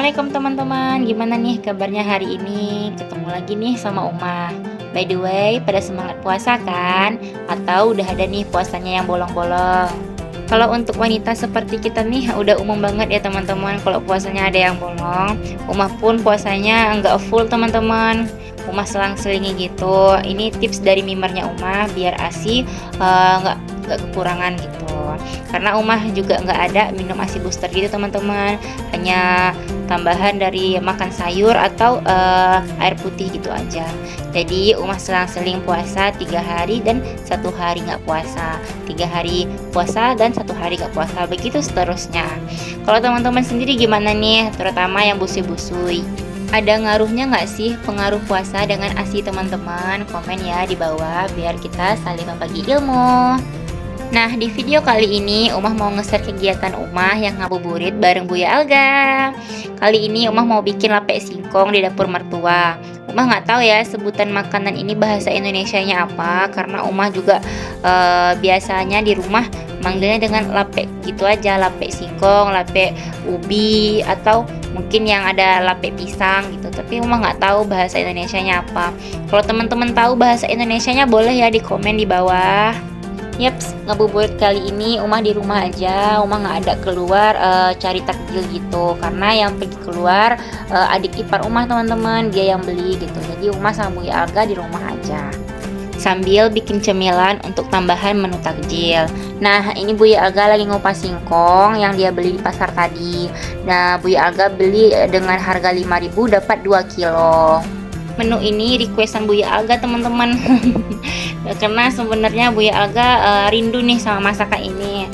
Assalamualaikum teman-teman, gimana nih kabarnya hari ini? Ketemu lagi nih sama Uma. By the way, pada semangat puasa kan? Atau udah ada nih puasanya yang bolong-bolong? Kalau untuk wanita seperti kita nih udah umum banget ya teman-teman kalau puasanya ada yang bolong. Uma pun puasanya nggak full teman-teman. Uma selang-selingi gitu. Ini tips dari mimernya Uma biar ASI nggak kekurangan gitu. Karena Uma juga nggak ada minum ASI booster gitu teman-teman, hanya tambahan dari makan sayur atau air putih gitu aja. Jadi Uma selang-seling puasa 3 hari dan 1 hari nggak puasa, 3 hari puasa dan 1 hari nggak puasa, begitu seterusnya. Kalau teman-teman sendiri gimana nih, terutama yang busui-busui? Ada ngaruhnya nggak sih pengaruh puasa dengan ASI teman-teman? Komen ya di bawah biar kita saling membagi ilmu. Nah, di video kali ini Umah mau nge-share kegiatan Umah yang ngabuburit bareng Buya Alga. Kali ini Umah mau bikin lapek singkong di dapur mertua. Umah nggak tahu ya sebutan makanan ini bahasa Indonesianya apa, karena Umah juga biasanya di rumah manggilnya dengan lapek gitu aja, lapek singkong, lapek ubi, atau mungkin yang ada lapek pisang gitu. Tapi Umah nggak tahu bahasa Indonesianya apa. Kalau teman-teman tahu bahasa Indonesianya boleh ya di komen di bawah. Yaps, ngabuburit kali ini Umah di rumah aja. Umah nggak ada keluar cari takjil gitu, karena yang pergi keluar adik ipar Umah teman-teman, dia yang beli gitu. Jadi Umah sama Buya Alga di rumah aja sambil bikin cemilan untuk tambahan menu takjil. Nah, ini Buya Alga lagi ngupas singkong yang dia beli di pasar tadi. Nah, Buya Alga beli dengan harga 5.000 dapat 2 kilo. Menu ini requestan Buya Alga teman-teman. Karena sebenarnya Buya Alga rindu nih sama masakan ini.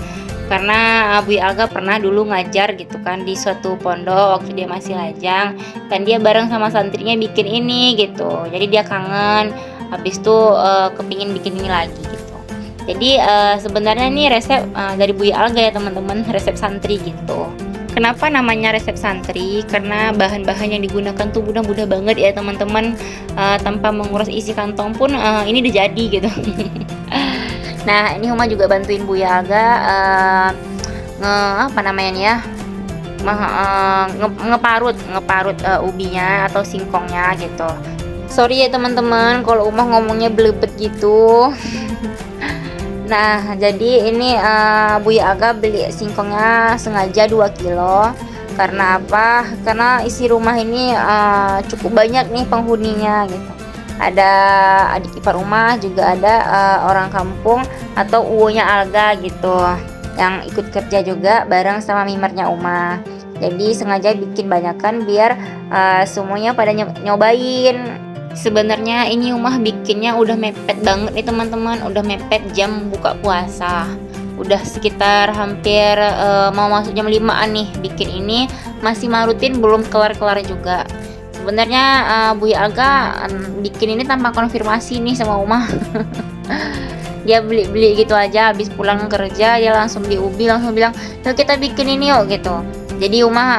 Karena Buya Alga pernah dulu ngajar gitu kan di suatu pondok waktu dia masih lajang, dan dia bareng sama santrinya bikin ini gitu. Jadi dia kangen, habis itu kepingin bikin ini lagi gitu. Jadi sebenarnya ini resep dari Buya Alga ya teman-teman, resep santri gitu. Kenapa namanya resep santri? Karena bahan-bahan yang digunakan tuh mudah-mudah banget ya teman-teman, tanpa menguras isi kantong pun ini udah jadi gitu. Nah, ini Huma juga bantuin Buya Alga ngeparut ubinya atau singkongnya gitu. Sorry ya teman-teman kalau Uma ngomongnya belebet gitu. Nah, jadi ini Buya Alga beli singkongnya sengaja 2 kilo. Karena apa? Karena isi rumah ini cukup banyak nih penghuninya gitu. Ada adik ipar rumah, juga ada orang kampung atau uwonya Alga gitu, yang ikut kerja juga bareng sama mimernya Uma. Jadi sengaja bikin banyakan biar semuanya pada nyobain. Sebenarnya ini Umah bikinnya udah mepet banget nih teman-teman, udah mepet jam buka puasa. Udah sekitar hampir mau masuk jam 5-an nih bikin ini, masih marutin belum kelar-kelar juga. Sebenarnya Buya Alga bikin ini tanpa konfirmasi nih sama Umah. Dia beli-beli gitu aja, habis pulang kerja dia langsung beli ubi, langsung bilang, "Yuk kita bikin ini yuk," gitu. Jadi Umah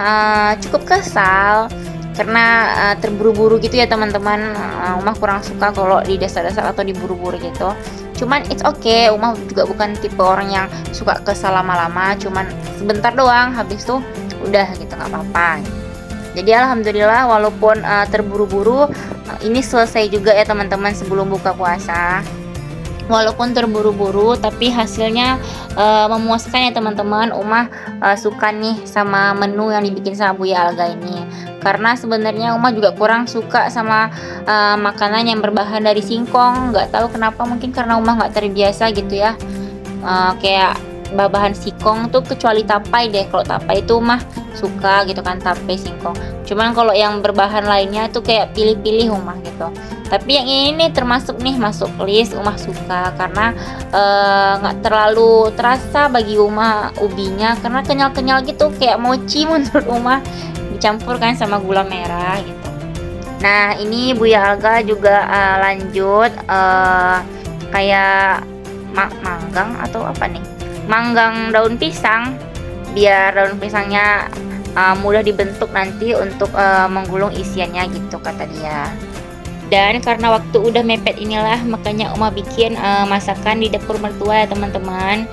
cukup kesal karena terburu-buru gitu ya teman-teman. Umah kurang suka kalau di dasar-dasar atau diburu-buru gitu. Cuman it's okay, Umah juga bukan tipe orang yang suka kesal lama-lama, cuman sebentar doang, habis tuh udah gitu, nggak apa-apa. Jadi alhamdulillah walaupun terburu-buru, ini selesai juga ya teman-teman sebelum buka puasa. Walaupun terburu-buru tapi hasilnya memuaskan ya teman-teman. Umah suka nih sama menu yang dibikin sama Buya Alga ini, karena sebenarnya Umah juga kurang suka sama makanan yang berbahan dari singkong. Nggak tahu kenapa, mungkin karena Umah nggak terbiasa gitu ya. Kayak bahan singkong tuh kecuali tapai deh. Kalau tapai itu Umah suka gitu kan, tape singkong. Cuman kalau yang berbahan lainnya tuh kayak pilih-pilih Umah gitu. Tapi yang ini termasuk nih masuk list Umah suka, karena nggak terlalu terasa bagi Umah ubinya, karena kenyal-kenyal gitu kayak mochi menurut Umah, dicampurkan sama gula merah gitu. Nah, ini Buya Alga juga lanjut kayak manggang atau apa nih, manggang daun pisang, biar daun pisangnya mudah dibentuk nanti untuk menggulung isiannya gitu kata dia. Dan karena waktu udah mepet inilah makanya Uma bikin masakan di dapur mertua ya teman-teman.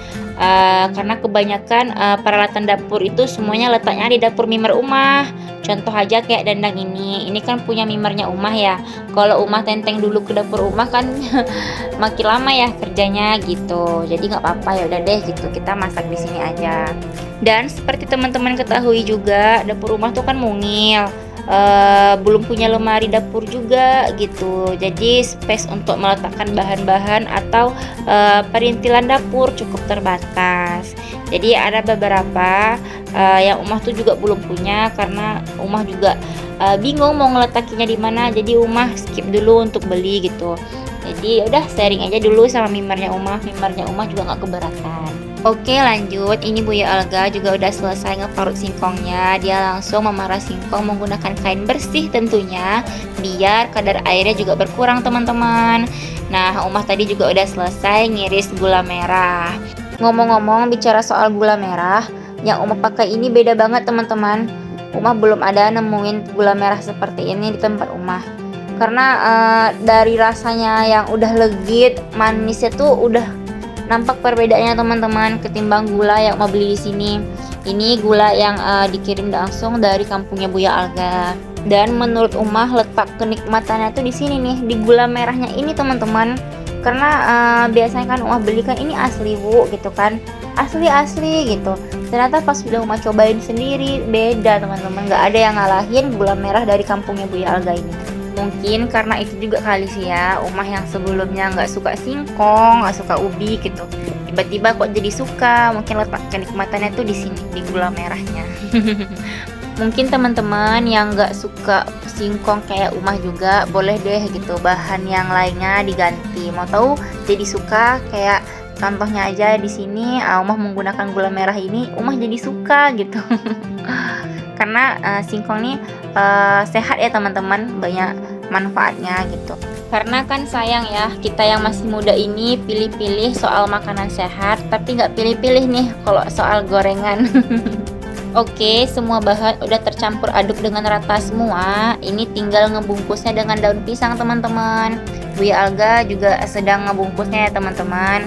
karena kebanyakan peralatan dapur itu semuanya letaknya di dapur Mimer Umah. Contoh aja kayak dandang ini kan punya Mimernya Umah ya. Kalau Umah tenteng dulu ke dapur Umah kan makin lama ya kerjanya gitu. Jadi nggak apa-apa, ya udah deh gitu, kita masak di sini aja. Dan seperti teman-teman ketahui juga, dapur Umah tuh kan mungil. Belum punya lemari dapur juga gitu, jadi space untuk meletakkan bahan-bahan atau perintilan dapur cukup terbatas. Jadi ada beberapa yang Umah tuh juga belum punya, karena Umah juga bingung mau ngeletakinya di mana, jadi Umah skip dulu untuk beli gitu. Jadi udah sharing aja dulu sama Mimernya Umah juga nggak keberatan. Oke lanjut, ini Buya Alga juga udah selesai ngeparut singkongnya. Dia langsung memerah singkong menggunakan kain bersih tentunya, biar kadar airnya juga berkurang teman-teman. Nah Umah tadi juga udah selesai ngiris gula merah. Ngomong-ngomong bicara soal gula merah, yang Umah pakai ini beda banget teman-teman. Umah belum ada nemuin gula merah seperti ini di tempat Umah. Karena dari rasanya yang udah legit, manisnya tuh udah nampak perbedaannya teman-teman ketimbang gula yang mau beli di sini. Ini gula yang dikirim langsung dari kampungnya Buya Alga. Dan menurut Umah letak kenikmatannya tuh di sini nih, di gula merahnya ini teman-teman. Karena biasanya kan Umah beli kan ini asli Bu gitu kan, asli gitu. Ternyata pas udah Umah cobain sendiri beda teman-teman, nggak ada yang ngalahin gula merah dari kampungnya Buya Alga ini. Mungkin karena itu juga kali sih ya, Umah yang sebelumnya nggak suka singkong, nggak suka ubi gitu, tiba-tiba kok jadi suka. Mungkin letak kenikmatannya tuh di sini, di gula merahnya. Mungkin teman-teman yang nggak suka singkong kayak Umah juga boleh deh gitu, bahan yang lainnya diganti. Mau tahu jadi suka kayak contohnya aja di sini, Umah menggunakan gula merah ini, Umah jadi suka gitu. Karena singkong nih sehat ya teman-teman, banyak manfaatnya gitu. Karena kan sayang ya, kita yang masih muda ini pilih-pilih soal makanan sehat, tapi nggak pilih-pilih nih kalau soal gorengan. Oke, semua bahan udah tercampur aduk dengan rata semua. Ini tinggal ngebungkusnya dengan daun pisang teman-teman. Buya Alga juga sedang ngebungkusnya ya teman-teman.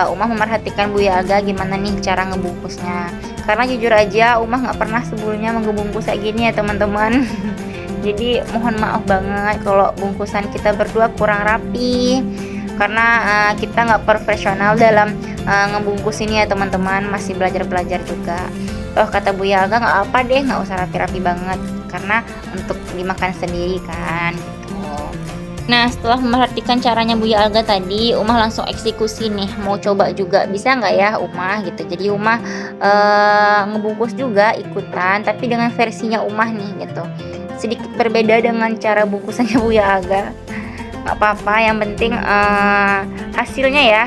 Umah memerhatikan Buya Alga gimana nih cara ngebungkusnya. Karena jujur aja Umah nggak pernah sebelumnya ngebungkus kayak gini ya teman-teman. Jadi mohon maaf banget kalau bungkusan kita berdua kurang rapi. Karena kita nggak profesional dalam ngebungkus ini ya teman-teman, masih belajar-belajar juga. Oh kata Buya Alga nggak apa deh, nggak usah rapi-rapi banget, karena untuk dimakan sendiri kan gitu. Nah setelah memperhatikan caranya Buya Alga tadi, Umah langsung eksekusi nih, mau coba juga bisa nggak ya Umah gitu. Jadi Umah ngebungkus juga ikutan, tapi dengan versinya Umah nih gitu, sedikit berbeda dengan cara bungkusannya Buya Alga. Nggak apa-apa, yang penting hasilnya ya.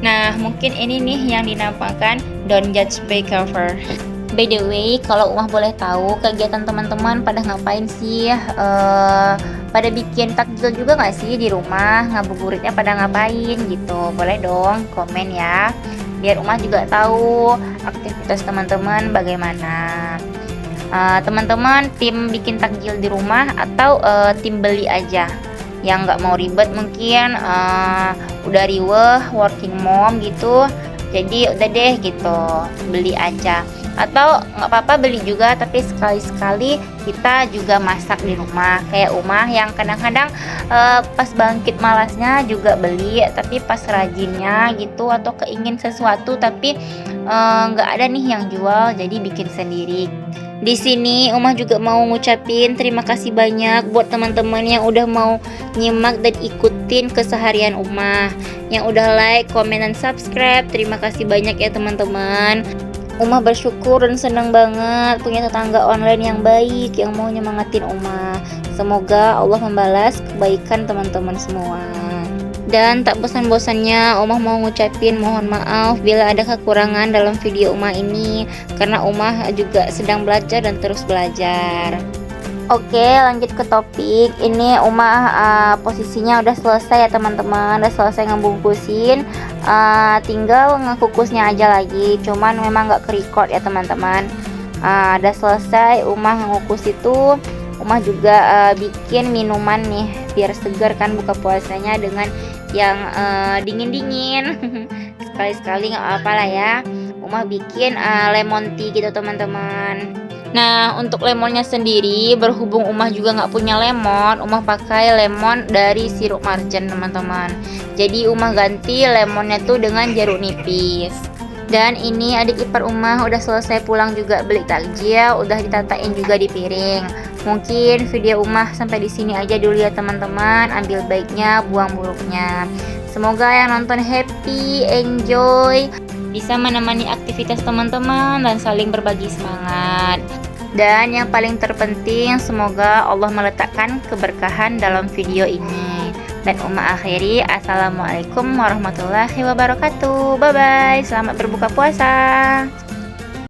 Nah mungkin ini nih yang dinampakkan don't judge by cover. By the way, kalau Umah boleh tahu kegiatan teman-teman pada ngapain sih? Pada bikin takjil juga nggak sih di rumah? Ngabuburitnya pada ngapain gitu? Boleh dong komen ya, biar Umah juga tahu aktivitas teman-teman bagaimana. Teman-teman tim bikin takjil di rumah atau tim beli aja? Yang nggak mau ribet mungkin udah riweh working mom gitu, jadi udah deh gitu beli aja. Atau nggak apa-apa beli juga, tapi sekali-sekali kita juga masak di rumah kayak Umah yang kadang-kadang pas bangkit malasnya juga beli, tapi pas rajinnya gitu atau keingin sesuatu tapi nggak ada nih yang jual, jadi bikin sendiri. Di sini Umah juga mau ngucapin terima kasih banyak buat teman-teman yang udah mau nyimak dan ikutin keseharian Umah, yang udah like, komen, dan subscribe. Terima kasih banyak ya teman-teman. Umah bersyukur dan senang banget punya tetangga online yang baik, yang mau nyemangatin Umah. Semoga Allah membalas kebaikan teman-teman semua. Dan tak bosan-bosannya Umah mau ngucapin mohon maaf bila ada kekurangan dalam video Umah ini, karena Umah juga sedang belajar dan terus belajar. Oke lanjut ke topik. Ini Umah posisinya udah selesai ya teman-teman, udah selesai ngebungkusin, tinggal ngekukusnya aja lagi, cuman memang gak ke-record ya teman-teman. Udah selesai Umah ngukus itu. Umah juga bikin minuman nih biar segar kan buka puasanya dengan yang dingin-dingin. sekali-sekali nggak apa-apa lah ya. Umah bikin lemon tea gitu teman-teman. Nah, untuk lemonnya sendiri, berhubung Umah juga nggak punya lemon, Umah pakai lemon dari sirup marjan teman-teman. Jadi Umah ganti lemonnya tuh dengan jeruk nipis. Dan ini adik ipar Umah udah selesai pulang juga beli takjil, udah ditatain juga di piring. Mungkin video Umah sampai di sini aja dulu ya teman-teman. Ambil baiknya, buang buruknya. Semoga yang nonton happy, enjoy, bisa menemani aktivitas teman-teman dan saling berbagi semangat. Dan yang paling terpenting, semoga Allah meletakkan keberkahan dalam video ini. Dan Umma akhiri, assalamualaikum warahmatullahi wabarakatuh. Bye bye, selamat berbuka puasa.